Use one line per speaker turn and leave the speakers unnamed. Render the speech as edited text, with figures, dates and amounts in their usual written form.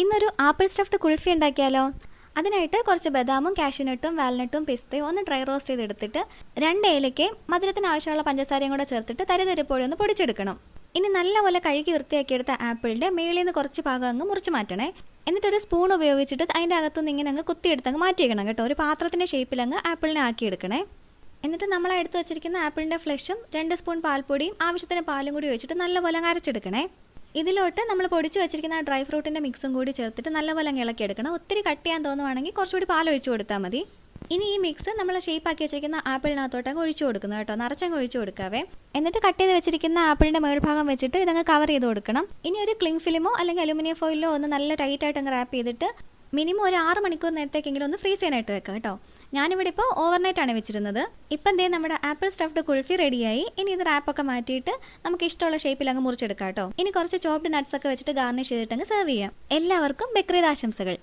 ഇന്നൊരു apple stuffed kulfi ഉണ്ടാക്കിയാലോ? അതിനായിട്ട് കുറച്ച് ബദാമും കാഷ്യൂനട്ടും വാൽനട്ടും പിസ്തയും ഒന്ന് ഡ്രൈ റോസ്റ്റ് ചെയ്തെടുത്തിട്ട് 2 ഏലക്കയും മധുരത്തിന് ആവശ്യമുള്ള പഞ്ചസാരയും കൂടെ ചേർത്തിട്ട് തരിതരിപ്പോടെ ഒന്ന് പൊടിച്ചെടുക്കണം. ഇനി നല്ലപോലെ കഴുകി വൃത്തിയാക്കിയെടുത്ത ആപ്പിളിൻ്റെ മേളിൽ നിന്ന് കുറച്ച് ഭാഗം അങ്ങ് മുറിച്ച് മാറ്റണേ. എന്നിട്ട് ഒരു സ്പൂൺ ഉപയോഗിച്ചിട്ട് അതിൻ്റെ അകത്തുനിന്ന് ഇങ്ങനെ അങ്ങ് കുത്തിയെടുത്ത് അങ്ങ് മാറ്റിയേക്കണം കേട്ടോ. ഒരു പാത്രത്തിൻ്റെ ഷേപ്പിൽ അങ്ങ് ആപ്പിളിനെ ആക്കിയെടുക്കണേ. എന്നിട്ട് നമ്മൾ എടുത്ത് വെച്ചിരിക്കുന്ന ആപ്പിളിൻ്റെ ഫ്ലഷും 2 സ്പൂൺ പാൽപ്പൊടിയും ആവശ്യത്തിന് പാലും കൂടി വെച്ചിട്ട് നല്ലപോലെ അങ്ങ് അരച്ചെടുക്കണേ. ഇതിലോട്ട് നമ്മൾ പൊടിച്ച് വെച്ചിരിക്കുന്ന ഡ്രൈ ഫ്രൂട്ടിൻ്റെ മിക്സും കൂടി ചേർത്തിട്ട് നല്ലപോലെ അങ്ങ് ഇളക്കിയെടുക്കണം. ഒത്തിരി കട്ട് ചെയ്യാൻ തോന്നുവാണെങ്കിൽ കുറച്ചുകൂടി പാൽ ഒഴിച്ചു കൊടുത്താൽ മതി. ഇനി ഈ മിക്സ് നമ്മൾ ഷേപ്പ് ആക്കി വെച്ചിരിക്കുന്ന ആപ്പിളിനകത്തോട്ടങ്ങ് ഒഴിച്ചു കൊടുക്കുന്നു കേട്ടോ. നിറച്ചങ്ങ് ഒഴിച്ചു കൊടുക്കാവേ. എന്നിട്ട് കട്ട് ചെയ്ത് വെച്ചിരിക്കുന്ന ആപ്പിളിൻ്റെ മേൽഭാഗം വെച്ചിട്ട് ഇതങ്ങ് കവർ ചെയ്ത് കൊടുക്കണം. ഇനി ഒരു ക്ലിംഗ് ഫിലിമോ അല്ലെങ്കിൽ അലുമിനിയം ഫോയിലോ ഒന്ന് നല്ല ടൈറ്റായിട്ട് അങ്ങ് റാപ്പ് ചെയ്തിട്ട് മിനിമം ഒരു 6 മണിക്കൂർ നേരത്തേക്കെങ്കിലും ഒന്ന് ഫ്രീസ് ചെയ്യാനായിട്ട് വെക്കാം കേട്ടോ. ഞാനിവിടെ ഇപ്പോൾ ഓവർനൈറ്റാണ് വെച്ചിരുന്നത്. ഇപ്പം എന്തേ നമ്മുടെ ആപ്പിൾ സ്റ്റഫ്ഡ് കുൾഫി റെഡിയായി. ഇനി ഇത് റാപ്പൊക്കെ മാറ്റിയിട്ട് നമുക്ക് ഇഷ്ടമുള്ള ഷേപ്പിൽ അങ്ങ് മുറിച്ചെടുക്കാം കേട്ടോ. ഇനി കുറച്ച് ചോപ്ഡ് നട്ട്സ് ഒക്കെ വെച്ചിട്ട് ഗാർണിഷ് ചെയ്തിട്ട് അങ്ങ് സെർവ് ചെയ്യാം. എല്ലാവർക്കും ബക്രീദ് ആശംസകൾ.